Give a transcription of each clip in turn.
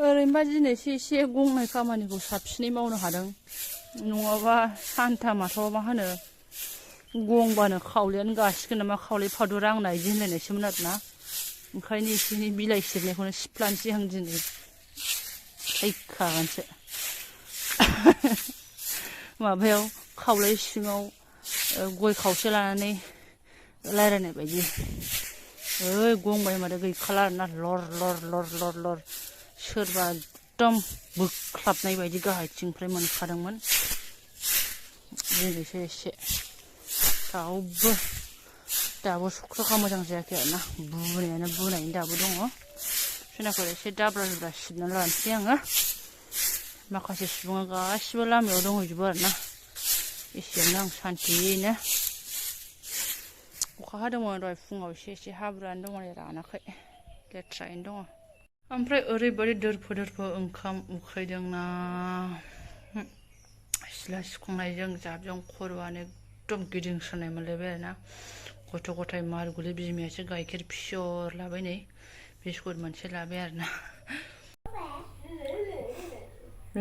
ओरैनोबा दिनैसो एसे गंनाय खामानिखौ साबसिनै मावनो हादों नङाबा सानथामाथ' मा होनो गंबानो खावलायानो गासिगोन नामा खावलाय फादुरा आंना बिदि होनलायनायसोमोन आरोना ओंखायनो एसे एनै बिलाइ सिरिनायखौनो सिफ्लानोसै आं दिनै थैखागोनसो माबायाव खावलाय सिङाव गय खावसे लानानै रायलायनाय बायदि ओइ गंबाय माथो गैखाला आरोना लर लर लर लर लर सोरबा एकदम बोख्लाबनाय बायदि गाहायथिंनिफ्राय मोनखादोंमोन दिनैसो एसे दाबो सख्रखा मोजां जायाखै आरोना बुनायानो बुनायनि दाबो दङ सोनाफोर एसे दाब्रा जुब्रा सिबनानै लानोसै आङो माखासे सुबुङा गासिबो लामायाव दंहैजोबो आरोना एसेयावनो आं सान्थियैनो अखा हादोंमोन दहाय फुङाव एसे हाब्रुआनो दङ नै रानाखै लेथ्रायैनो दङ ओमफ्राय ओरैबायदि दोरफो दोरफो ओंखाम उखैदोंना सिथ्ला सिबखांनायजों जाबजों खर'आनो एकदम गिदिंस्रानाय मोनलायबाय आरोना गथ' गथाय मारगुलि बिमायासो गाइखेर फियर लाबाय नै बिस्कुट मोनसे लाबाय आरोना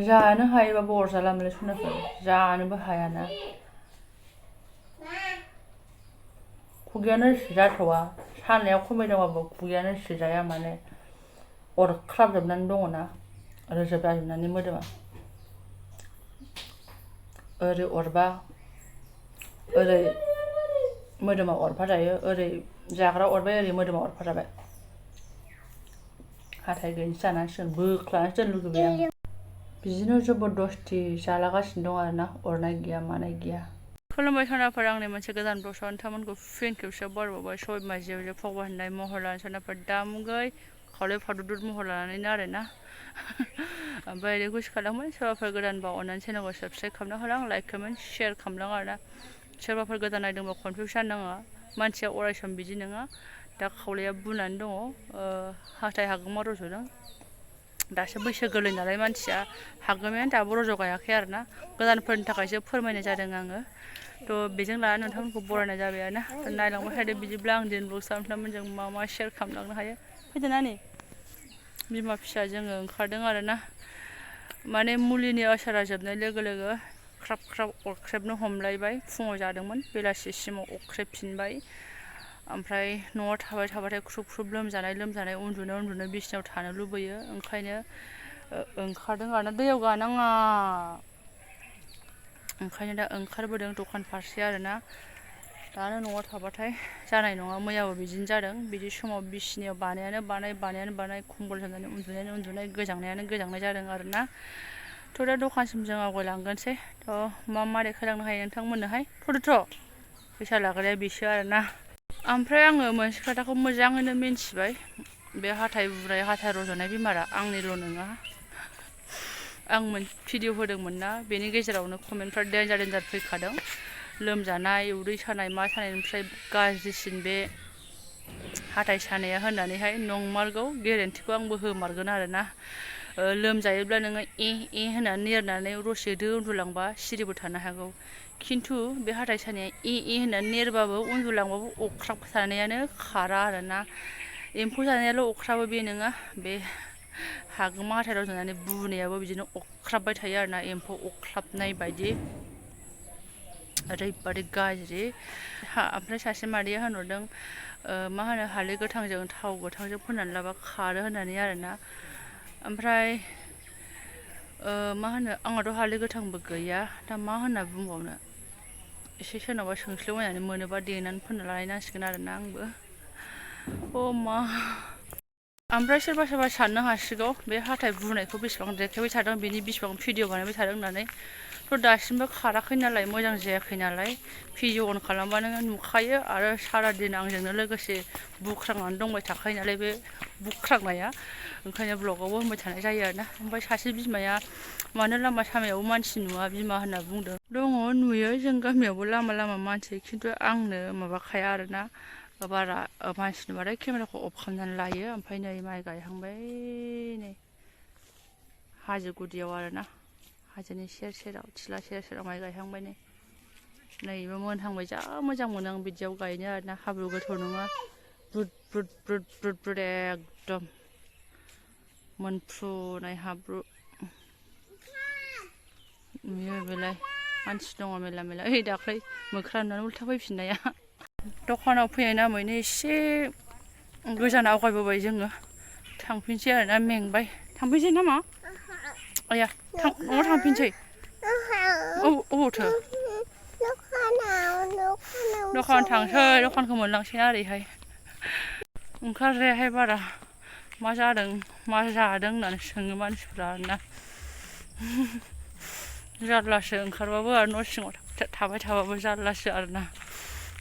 जानो हायोबाबो अरजाला मोनलै सनाफोर जानोबो हायाना खुगायानो जाथ'वा सानाया खमायदोंबाबो खुगायानो सिजाया माने अरख्लाबजोबनानै दङना रोजोब जाजोबनानै मोदोमा ओरै अरबा ओरै मोदोमा अरफा जायो ओरै जाग्रा अरबाय ओरै मोदोमा अरफा जाबाय हाथाय गैयिसो जानांसिगोन बोख्लानासो दोननो लुगैबाय आं बिदिनो जबरदस्ति जालागासिनो दं आरोना अरनाय गैया मानाय गैया खुलुमबाय सनाफोर आंनि मोनसे गोदान ब्लगआव नोंथांमोनखौ फिन खेबसेयाव बरायबावबाय सबाय जिउजों फगवा होननाय महर लानानै सनाफोर दामुगै खावलाय फादुदुद महर लानानैनो आरोना ओमफ्राय रिकुवेस्ट खालामबाय सोरबाफोर गोदानबा अननानै चेनेलखौ साबस्क्राइब खालामना होलां लाइक कमेन्ट शेयार खालामलां आरोना सोरबाफोर गोदान नायदोंबा कनफिउस जानाङा मानसिया अरायसम बिदि नङा दा खावलाया बुनानै दङ हाथाय हागोमा रज'दों दासो बैसो गोरलै नालाय मानसिया हागोमायानो दाबो रज' गायाखै आरोना गोदानफोरनि थाखायसो फोरमायनाय जादों आङो थ' बेजों लानानै नोंथांमोनखौ बरायनाय जाबाय आरोना नायलांबाय थादो बिदिब्ला आं दिन ब्लग सानफ्रामोनजों मा शेयार खालामलांनो हायो फैदो नानि बिमा फिसा जोङो ओंखारदों आरोना माने मुलिनि आसारा जोबनाय लोगो लोगो ख्राब ख्राब अरख्रेबनो हमलायबाय फुङाव जादोंमोन बेलासिसिमाव अरख्रेबफिनबाय ओमफ्राय न'आव थाबाय थाबाथाय ख्रुब ख्रुब लोमजानाय उन्दुनो बिसिनायाव थानो लुबैयो ओंखायनो ओंखारदों आरोना दैयाव गानाङा ओंखायनो दा ओंखारबोदों दखान फारसे आरोना दानो न'आव थाबाथाय जानाय नङा मैयाबो बिदिनो जादों बिदि समाव बिसिनायाव बानायानो बानाय खम्बल जोमनानै उन्दुनाय गोजांनायानो गोजांनाय जादों आरोना थ' दा दखानसिम जों आवगायलांगोनसै थ' मा देखायलांनो हायो नोंथांमोननोहाय फट'थ' फैसा लाग्राया बेसो आरोना ओमफ्राय आङो मोनसे खोथाखौ मोजाङैनो मिन्थिबाय बे हाथाय बुनाय हाथाय रज'नाय बेमारा आंनिल' नङा आं भिडिअ होदोंमोन ना बेनि गेजेरावनो कमेन्टफ्रा देन्जार फैखादों लोमजानाय उदै सानाय मा सानायनिफ्राय गाज्रिसिन बे हाथाय सानाया होननानैहाय नंमारगौ गेरेन्टिखौ आंबो होमारगोन आरोना लोमजायोब्ला नोङो होनानै नेरनानै दसे उन्दुलांबा सिरिबो थानो हागौ खिन्थु बे हाथाय सानाया होननानै नेरबाबो उन्दुलांबाबो अख्राब थानायानो खारा आरोना एम्फौ जानायाल' अख्राबो बे नङा बे हागोमा हाथाय रज'नानै बुनायाबो बिदिनो अख्राबबाय थायो आरोना एम्फौ अख्लाबनाय बायदि ओरैबादि गाज्रि ओमफ्राय सासे मादैया होनहरदों मा होनो हालदै गोथांजों थाव गोथांजों फोननानै लाबा खारो होननानै आरोना ओमफ्राय मा होनो आंहाथ' हालदै गोथांबो गैया दा मा होनना बुंबावनो एसे सोरनावबा सोंस्लुबायनानै मोनोबा देनानै फोनना लायनांसिगोन आरोना आंबो ओमफ्राय सोरबा साननो हासिगौ बे हाथाय बुनायखौ बेसेबां देखायबाय थादों बेनि बेसेबां भिडिअ बानायबाय थादों होननानै थ' दासिमबो खाराखै नालाय मोजां जायाखै नालाय भिडिअ अन खालामबानो नुखायो आरो सारा दिन आंजोंनो लोगोसे बुख्रांनानै दंबाय थाखायो नालाय बे बुख्रांनाया ओंखायनो ब्लगावबो होनबाय थानाय जायो आरोना ओमफ्राय सासे बिमाया मानो लामा सामायावबो मानसि नुवा बिमा होनना बुंदों दङ नुयो जों गामियावबो लामा मानसि खिन्थु आंनो माबाखाया आरोना बारा मानसि नुबाथाय केमेराखौ अफ खालामनानै लायो ओमफ्राय नै माइ गायहांबाय नै हाजो गुदियाव आरोना हाजोनि सेराव थिला सेराव माइ गायहांबाय नैबो मोनहांबाय जा मोजां मोनो आं बिदियाव गायनो आरोना हाब्रु गोथौ नङा ब्रुद एकदम मोनफ्रुनाय हाब्रु नुयो बेलाय मानसि दङ मेला मेला ओइ दाख्लै मोख्रा नुनानै उल्था फैफिननाया दखानाव फैनाय नामैनो एसे गोजान आवगायबोबाय जोङो थांफिनसै आरोना मेंबाय थांफिनसै नामा आया न'आव थांफिनसै अबावथो दखान थांसै दखानखौ मोनलांसै ना ओरैहाय ओंखारजायाहाय बारा मा जादों मा जादों होननानै सोङो मानसिफ्रा आरोना जारलासो ओंखारबाबो आरो न' सिङाव थाबाय थाबाबो जारलासो आरोना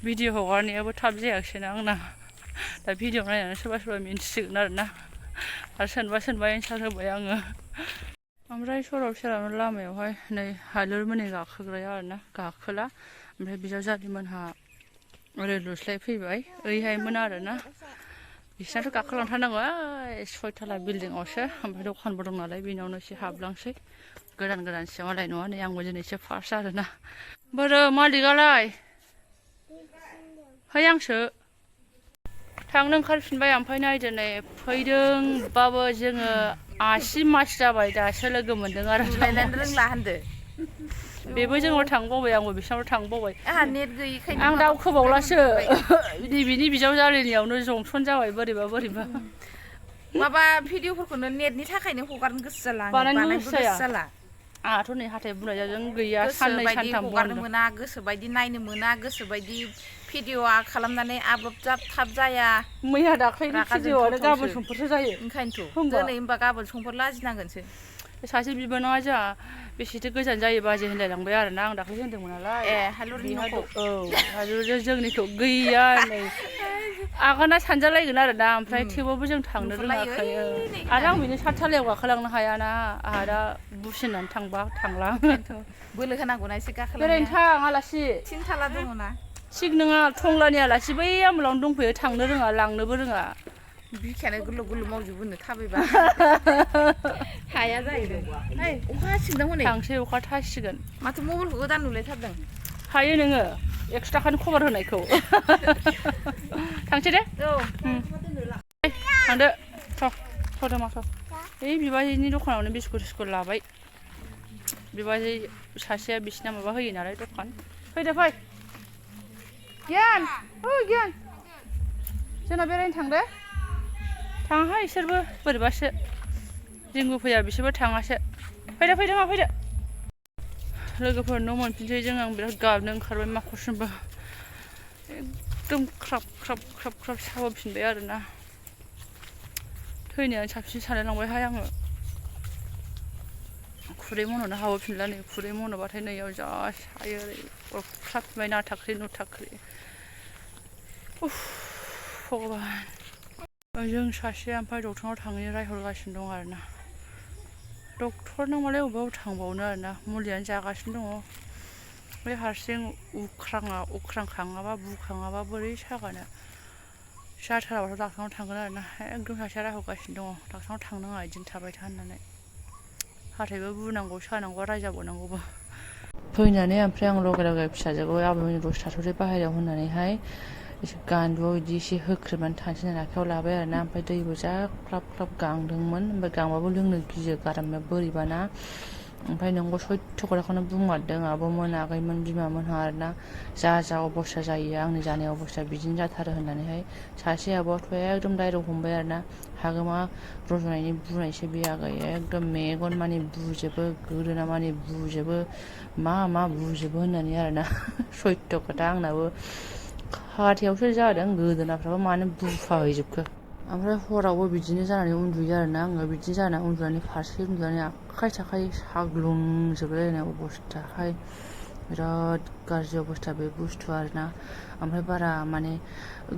भिडिअ हगारनायाबो थाब जायाखिसैना आंना दा भिडिअ नायनानै सोरबा सोरबा मिन्थिसिगोन आरोना आरो सोरनबा एन्सार होबाय आङो ओमफ्राय सरब सेरावनो लामायावहाय नै हालुरमोननि गाखोग्राया आरोना गाखोला ओमफ्राय बिजावजालिमोनहा ओरै लुस्लाय फैबाय ओरैहायमोन आरोना बिसोरनाथ' गाखोलांथारनांगौ सयथाला बिल्डिंआवसो ओमफ्राय दखानबो दं नालाय बेनावनो एसे हाबलांसै गोदान सिङावलाय नङा नै आंबो दिनैसो फार्स्ट आरोना बोरो मालिकआलाय है आंसो थांनो ओंखारफिनबाय ओमफ्राय नायदो नै फैदोंबाबो जोङो आसि मास जाबाय दासो लोगो मोनदों आरो रोंला होनदो बेबो जोंनाव थांबावबाय आंबो बिसोरनाव थांबावबाय आंहा नेट गैयिखायनो आं दावखोबावलासो नैबेनि बिजावजालिनियावनो जंसन जाबाय बोरैबा माबा भिडिअफोरखौनो नेटनि थाखायनो हगारनो गोसो जाला बानायनो गोसो जाला आंहाथ' नै हाथाय बुनायजों गैया साननै सानथाम हगारनो मोना गोसोबायदि नायनो मोना गोसोबायदि भिडिअ खालामनानै आपल'ड थाब जाया मैया दाख्लैनि भिडिअआनो गाबोन समफोरसो जायो ओंखायनोथ' दिनै होनबा गाबोन समफोर लाजिनांगोनसो सासे बिबोनाङा जोंहा बेसेथो गोजान जायो बाजै होनलायलांबाय आरोना आं दाख्लै होनदोंमोन नालाय हालुरनि न'खौ औ हालुरजों जोंनिखौ गैया नै आगाना सानजालायगोन आरोना ओमफ्राय थेवबाबो जों थांनो रोङाखै आरो आं बेनो सातथालायाव गाखोलांनो हायाना आंहा दा बुसिनानै थांला बोलो होनांगौना एसे गाखोलांनो बेरायनो थां आलासि थिनथाला दङना थिग नङा टंलानि आलासि बै आमोलावनो दंफैयो थांनो रोङा लांनोबो रोङा बिखायानो गुलुब मावजोबोनो थाबायबा हाया जाहैदों अखा हासिगोन हनै थांसै अखा थासिगोन माथो मबाइलखौ गोदान नुलायथारदों हायो नोङो 100 थाखानि खबर होनायखौ थांसै दे औ थांदो थ'दो मा ओइ बिबाजैनि दखानावनो बिस्कुट लाबाय बिबाजै सासेया बिसिना माबा होयो नालाय दखान फैदो फै गियान गियान जोंना बेरायनो थांदो थाङाहाय इसोरबो बोरैबासो जोंबो फैया बिसोरबो थाङासो फैदो मा फैदो लोगोफोर न' मोनफिनसै जों आं बिराद गाबनो ओंखारबाय माखौसोमबो एकदम ख्राब साबोफिनबाय आरोना थैनायानो साबसिन सानलायलांबायहाय आङो खुदै मन'नो हाबोफिनला नै खुदै मन'बाथाय नैयाव जा सायो ओरै अरख्लाबबाय नाथाख्रि नुथाख्रि भगबान जों सासे ओमफ्राय डक्टरनाव थाङैनो रायहरगासिनो दं आरोना डक्टरनाव मालाय अबेयाव थांबावनो आरोना मुलियानो जागासिनो दङ बे हारसिं उख्रां खाङाबा बुखाङाबा बोरै सागानो जाथाराबाथ' डक्टरनाव थांगोन आरोना एकदम सासेया रायहरगासिनो दङ डक्टरनाव थांनाङा बिदिनो थाबाय था होननानै हाथायबो बुनांगौ सानांगौ रायजाबावनांगौबो फैनानै ओमफ्राय आं लगे फिसाजोखौ आबैमोननि दसे थाथ'दो बाहेरायाव होननानैहाय एसे गान्दुआव बिदि एसे होख्रेबनानै थांसै होननानै आखायाव लाबाय आरोना ओमफ्राय दैबो जा ख्लाब गांदोंमोन ओमफ्राय गांबाबो लोंनो गियो गारामाया बोरैबाना ओमफ्राय नोंबो सयथ' खोथाखौनो बुंमारदों आब'मोन आगैमोन बिमामोनहा आरोना जा अबस्था जायो आंनि जानाय अबस्था बिदिनो जाथारो होननानैहाय सासे आब'आथ' एकदम डाइरेक्ट हमबाय आरोना हागोमा रज'नायनि बुनायसो बे आगै एकदम मेगन मानि बुजोबो गोदोना मानि बुजोबो मा बुजोबो होननानै आरोना सयथ' खोथा आंनाबो खाथायावसो जादों गोदोनाफ्राबो मानो बुफाहैजोबखो ओमफ्राय हरावबो बिदिनो जानानै उन्दुयो आरोना आङो बिदिनो जानानै उन्दुनानै फारसे उन्दुनानै आखाइ साग्लुंजोबलायनाय अबस्थाहाय बिराद गाज्रि अबस्था बे बुस्थुआ आरोना ओमफ्राय बारा माने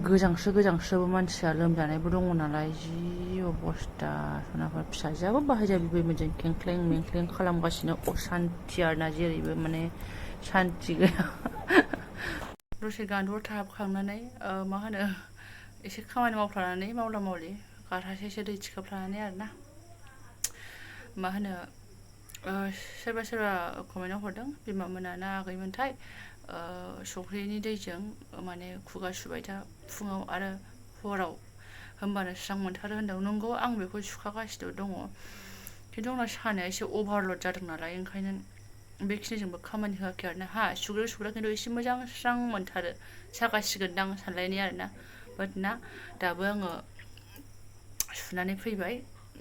गोजांस्रोबो मानसिया लोमजानायबो दङ नालाय जि अबस्था सनाफोर फिसाजोआबो बाहायजा बिबैमोनजों खेंख्लें मेंख्लें खालामगासिनो असान्थि आरोना जेरैबो माने सान्थि गैया दसे गान्दुआव थाहाबखांनानै मा होनो एसे खामानि मावफ्लानानै मावला मावलि गारहासेसो दै थिखोफ्लानानै आरोना मा होनो सोरबा कमेन्टआव हरदों बिमा मोना ना आगैमोनथाय संख्रिनि दैजों माने खुगा सुबाय था फुङाव आरो हराव होमबानो स्रां मोनथारो होनदों नंगौ आं बेखौ सुखागासिनो दङ खिन्थु आंना सानाया एसे अभारलड जादों नालाय ओंखायनो बेखिनिजोंबो खामानि होआखै आरोना सुग्रा खिन्थु एसे मोजां स्रां मोनथारो सागासिगोनदां सानलायनाय आरोना बाट ना दाबो आङो सुनानै फैबाय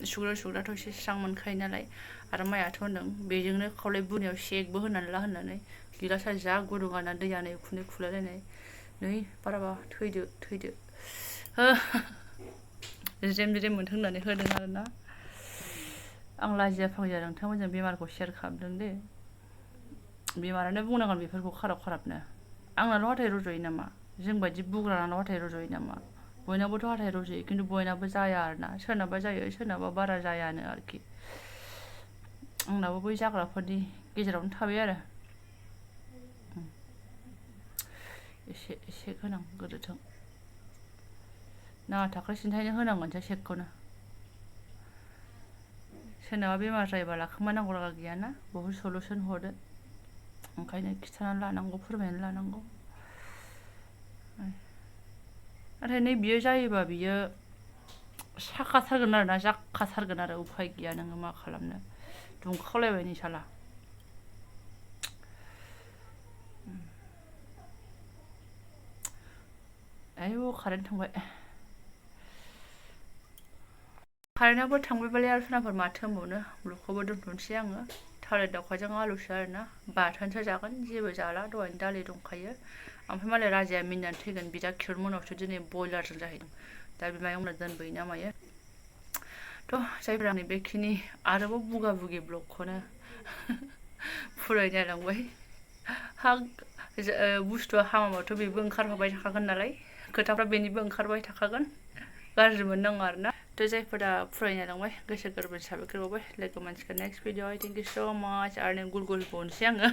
सुग्राथ' एसे स्रां मोनखायो नालाय आरो मायाथ' होनदों बेजोंनो खावलाय बुनायाव सेकबो होनानै ला होननानै गिलासा जा गुदुं आना दैयानो उखुन्दै खुलायलायनाय नै बाराबा थैदो ज्रेम मोनथों होननानै होदों आरोना आं लाजिया फांजिया नोंथांमोनजों बेमारखौ शेयार खालामदों दे बेमारानो बुंनांगोन बेफोरखौ खाराबनो आंनाल' हाथाय रज'यो नामा जोंबायदि बुग्रानाल' हाथाय रज'यो नामा बयनावबोथ' हाथाय रज'यो खिन्थु बयनाबो जाया आरोना सोरनाबा जायो सोरनाबा बारा जायानो आरोखि आंनाबो बै जाग्राफोरनि गेजेरावनो थाबाय आरो एसे गोनां गोदोथों नाङा थाख्राय सिन्थायनो होनांगोनसो सेकखौनो सोरनाबा बेमार जायोबा लाखोमानांगौ रागा गैयाना बहुद सलुसन हरो ओंखायनो खिथानानै लानांगौ फोरमायनानै लानांगौ नाथाय नै बियो जायोबा बियो साखाथारगोन आरोना जाखाथारगोन आरो उफाय गैया नोङो मा खालामनो दुंखावलायबाय नै साला आयौ कारेन्ट थांबाय कारेन्टआबो थांबायबालाय आरो सोनाफोर माथो होनबावनो ब्लगखौबो दोनथ'नोसै आङो थालिर दावखाजों आलुसो आरोना बाथोनसो जागोन जेबो जाला दहायनो दालि दंखायो ओमफ्राय मालाय राजाया मिनिनानै थैगोन बिदा किउर मोनावसो दिनै बयलारजों जाहैदों दा बिमायंना दोनबोयो ना मायो थ' जायफोरा आंनि बेखिनि आरोबाव बुगा बुगि ब्लगखौनो फरायनो लांबाय बुस्थुआ हामाबाथ' बेबो ओंखारफाबाय थाखागोन नालाय खोथाफ्रा बेनिबो ओंखारबाय थाखागोन गाज्रि मोननाङा आरोना थ' जायफोरा फरायनो लांबाय गोसो गोरबोनि साबायखर बावबाय लोगो मोनसिगोन नेक्स्ट भिडिअ थेंक इउ स' माच आरो गुल होबावनोसै आङो